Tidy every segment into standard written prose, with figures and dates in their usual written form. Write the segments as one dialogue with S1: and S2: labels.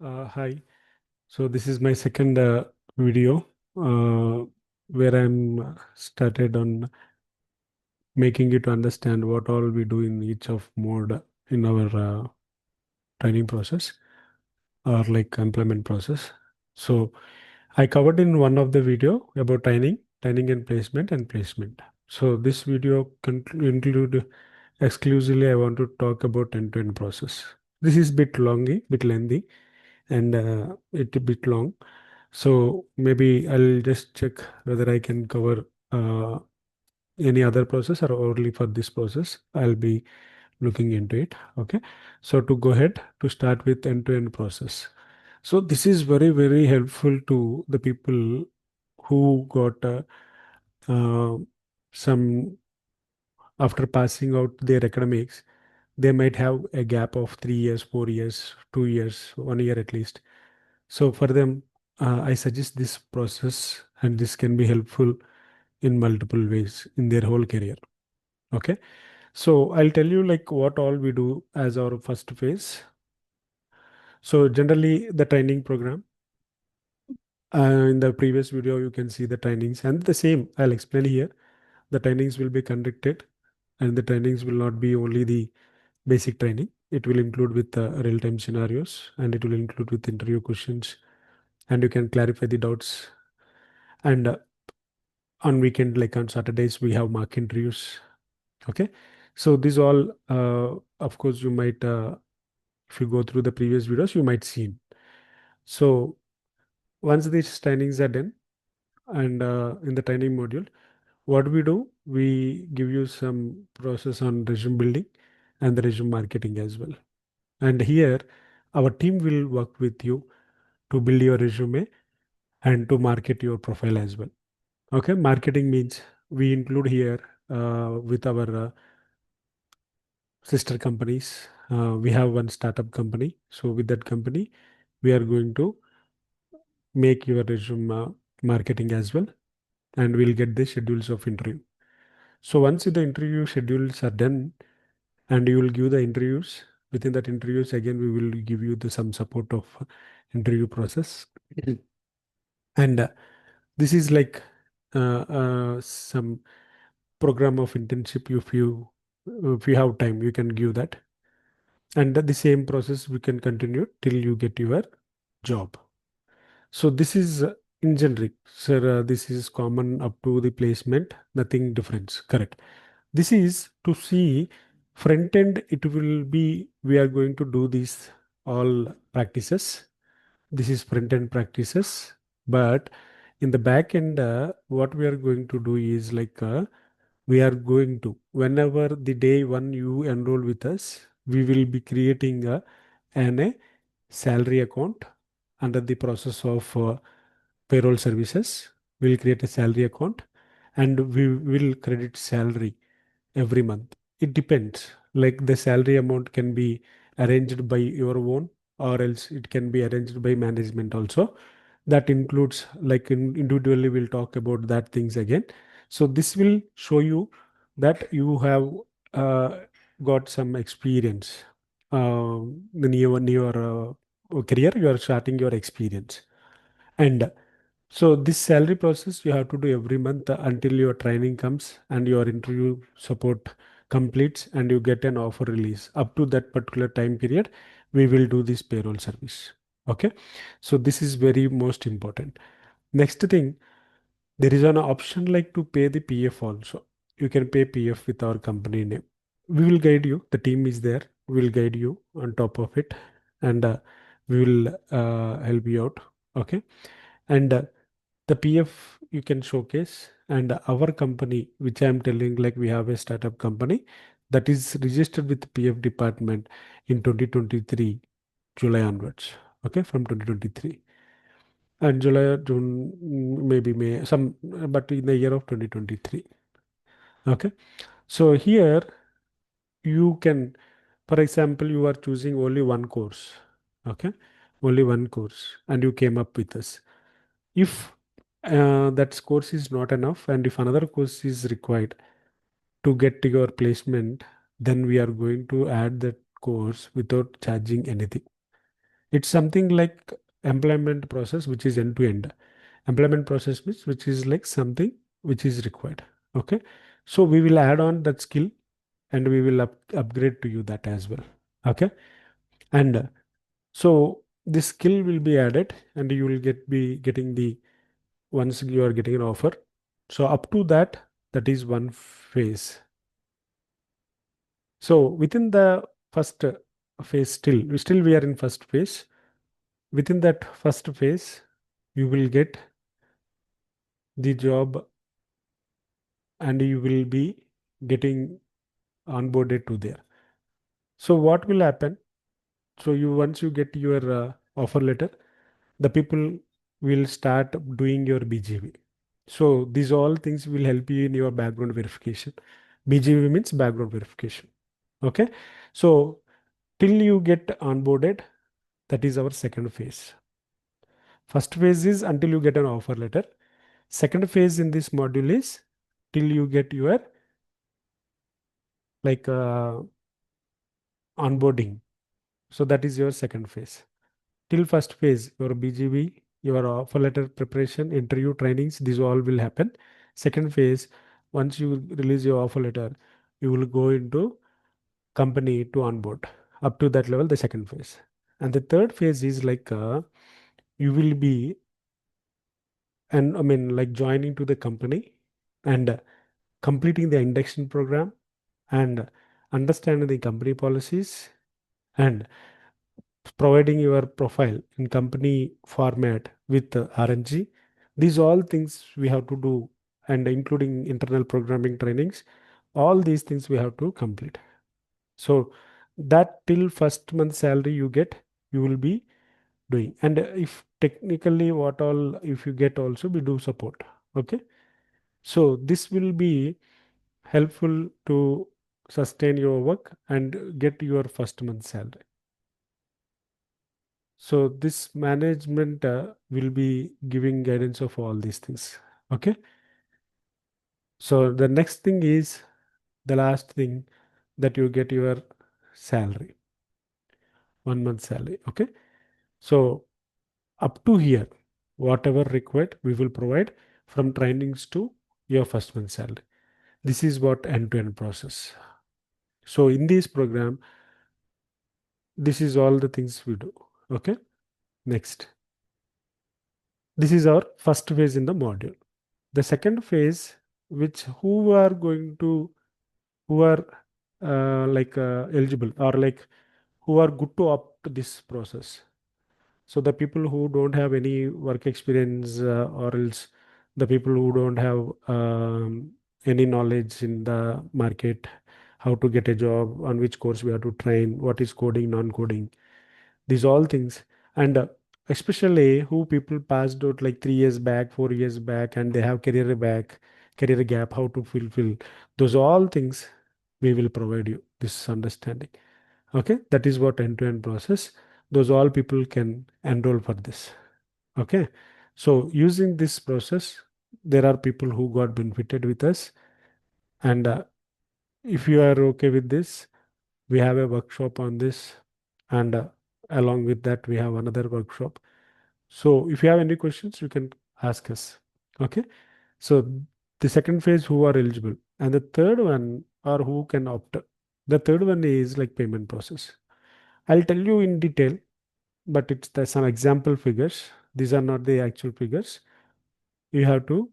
S1: Hi. So this is my second video where I'm started on making you to understand what all we do in each of mode in our training process or like employment process. So I covered in one of the video about training and placement. So this video include exclusively I want to talk about end-to-end process. This is bit lengthy, and it a bit long. So maybe I'll just check whether I can cover any other process or only for this process. I'll be looking into it. Okay. So to go ahead to start with end-to-end process. So this is very helpful to the people who got uh, some after passing out their academics. They might have a gap of 3 years, 4 years, 2 years, 1 year at least. So for them, I suggest this process, and this can be helpful in multiple ways in their whole career. Okay. So I'll tell you like what all we do as our first phase. So generally the training program, in the previous video, you can see the trainings and the same I'll explain here. The trainings will be conducted, and the trainings will not be only the basic training. It will include with real-time scenarios, and it will include with interview questions, and you can clarify the doubts. And on weekend, like on Saturdays, we have mock interviews. Okay. So these all, of course, you might, if you go through the previous videos, you might see. So once these trainings are done, and in the training module, what we do, we give you some process on resume building and the resume marketing as well. And here, our team will work with you to build your resume and to market your profile as well. Okay, marketing means we include here with our sister companies. We have one startup company. So with that company, we are going to make your resume marketing as well, and we'll get the schedules of interview. So once the interview schedules are done, and you will give the interviews, within that interviews again we will give you the some support of interview process. And this is like some program of internship. If you have time, you can give that, and the same process we can continue till you get your job. So this is in generic, sir. This is common up to the placement, nothing difference. Correct. This is to see front end. It will be we are going to do these all practices. This is front end practices, but in the back end, what we are going to do is like we are going to whenever the day one you enroll with us, we will be creating a salary account under the process of payroll services. We'll create a salary account, and we will credit salary every month. It depends. Like the salary amount can be arranged by your own, or else it can be arranged by management also. That includes like individually we'll talk about that things again. So this will show you that you have uh, got some experience in your career. You are starting your experience, and so this salary process you have to do every month until your training comes and your interview support completes and you get an offer release. Up to that particular time period, we will do this payroll service. Okay. So this is very most important. Next thing, there is an option like to pay the PF also. You can pay PF with our company name. We will guide you. The team is there. We will guide you on top of it, and we will help you out. Okay. And the PF you can showcase, and our company, which I am telling, like we have a startup company that is registered with the PF department in 2023 July onwards. Okay, from 2023 and July or June, maybe May, some, but in the year of 2023. Okay, so here you can, for example, you are choosing only one course. Okay, only one course, and you came up with us. If that course is not enough, and if another course is required to get to your placement, then we are going to add that course without charging anything. It's something like employment process, which is end to end. Employment process means which is like something which is required. Okay. So we will add on that skill and we will upgrade to you that as well. Okay. And so this skill will be added and you will be getting the once you are getting an offer. So up to that, that is one phase. So within the first phase, still we are in first phase. Within that first phase, you will get the job and you will be getting onboarded to there. So what will happen? So you once you get your offer letter, the people will start doing your BGV. So these all things will help you in your background verification. BGV means background verification. Okay. So till you get onboarded, that is our second phase. First phase is until you get an offer letter. Second phase in this module is till you get your like onboarding. So that is your second phase. Till first phase, your BGV, your offer letter preparation, interview trainings, these all will happen. Second phase, once you release your offer letter, you will go into company to onboard. Up to that level, the second phase. And the third phase is like you will be and I mean like joining to the company and completing the induction program and understanding the company policies and providing your profile in company format with RNG. These all things we have to do and including internal programming trainings. All these things we have to complete. So that till first month salary you get, you will be doing. And if technically what all, if you get also, we do support. Okay. So this will be helpful to sustain your work and get your first month salary. So this management will be giving guidance of all these things. Okay. So the next thing is the last thing that you get your salary, 1 month salary. Okay. So up to here, whatever required, we will provide from trainings to your first month salary. This is what end-to-end process. So in this program, this is all the things we do. Okay. Next. This is our first phase in the module. The second phase, which who are going to, who are eligible or like who are good to opt this process. So the people who don't have any work experience or else the people who don't have any knowledge in the market, how to get a job, on which course we have to train, what is coding, non-coding, these all things. And especially who people passed out like 3 years back, 4 years back, and they have career gap, how to fulfill those all things, we will provide you this understanding. Okay, that is what end-to-end process. Those all people can enroll for this. Okay, so using this process, there are people who got benefited with us, and if you are okay with this, we have a workshop on this, and along with that, we have another workshop. So if you have any questions, you can ask us. Okay. So the second phase, who are eligible, and the third one are who can opt. The third one is like payment process. I'll tell you in detail, but it's some example figures. These are not the actual figures. You have to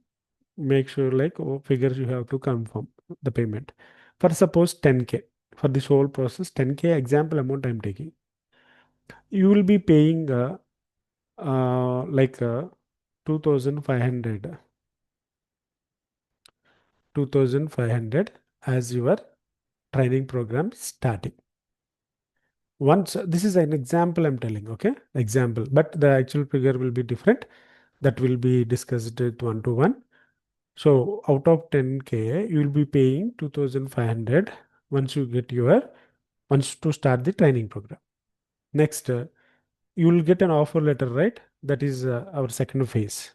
S1: make sure like figures you have to confirm the payment. For suppose 10K for this whole process, 10K example amount I'm taking. You will be paying 2500 2500 as your training program starting. Once this is an example I'm telling, okay, example, but the actual figure will be different. That will be discussed at one to one. So out of 10K, you will be paying 2500 once you get your once to start the training program. Next, you will get an offer letter, right? That is our second phase.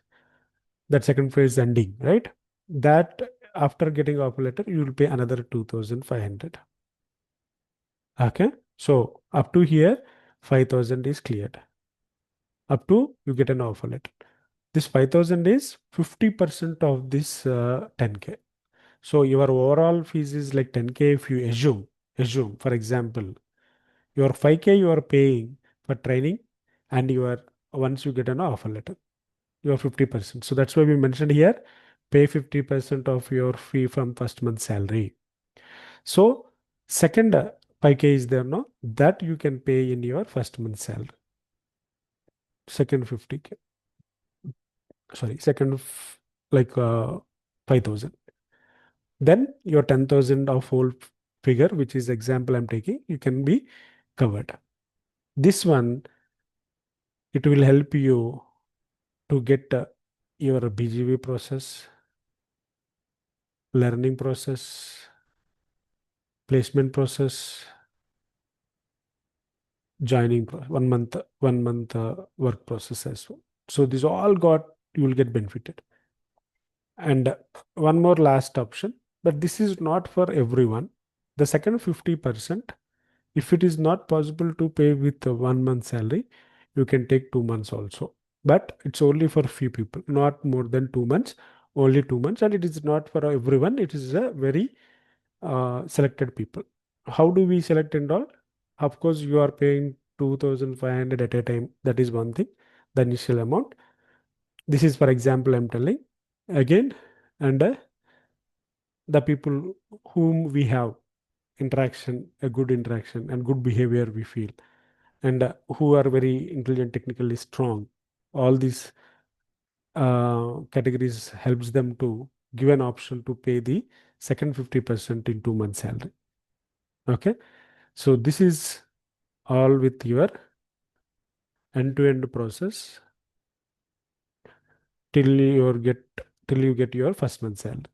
S1: That second phase ending, right? That after getting offer letter, you will pay another 2500. Okay. So up to here, 5000 is cleared. up to you get an offer letter. This 5,000 is 50% of this 10K. So your overall fees is like 10K if you assume, for example, your 5K you are paying for training and you are once you get an offer letter, you are 50%. So that's why we mentioned here, pay 50% of your fee from first month salary. So second 5K is there, no? That you can pay in your first month salary. Second 50K. Sorry, like 5,000. Then your 10,000 of whole figure, which is example I'm taking, you can be covered. This one, it will help you to get your BGV process, learning process, placement process, joining process, 1 month work process as well. So these all got, you will get benefited. And one more last option, but this is not for everyone. The second 50%, if it is not possible to pay with a 1 month salary, you can take 2 months also. But it's only for few people, not more than 2 months, only 2 months. And it is not for everyone. It is a very selected people. How do we select and all? Of course, you are paying 2,500 at a time. That is one thing, the initial amount. This is, for example, I'm telling again, and the people whom we have interaction, a good interaction and good behavior we feel, and who are very intelligent, technically strong. All these categories helps them to give an option to pay the second 50% in 2 months salary. Okay. So this is all with your end-to-end process till till you get your first month salary.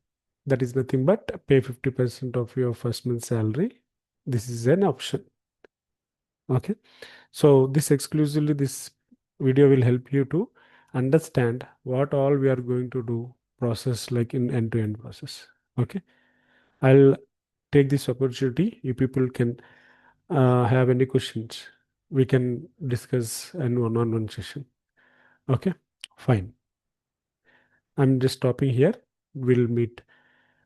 S1: That is nothing but pay 50% of your first month salary. This is an option. Okay. So this video will help you to understand what all we are going to do process like in end-to-end process. Okay. I'll take this opportunity. You people can have any questions. We can discuss in one-on-one session. Okay. Fine. I'm just stopping here. We'll meet.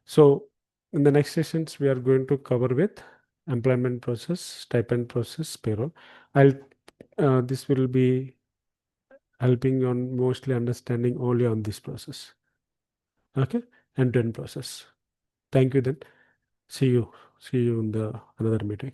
S1: So in the next sessions, we are going to cover with employment process, stipend process, payroll. This will be helping on mostly understanding only on this process. Okay, end-to-end process. Thank you then. See you. See you in the another meeting.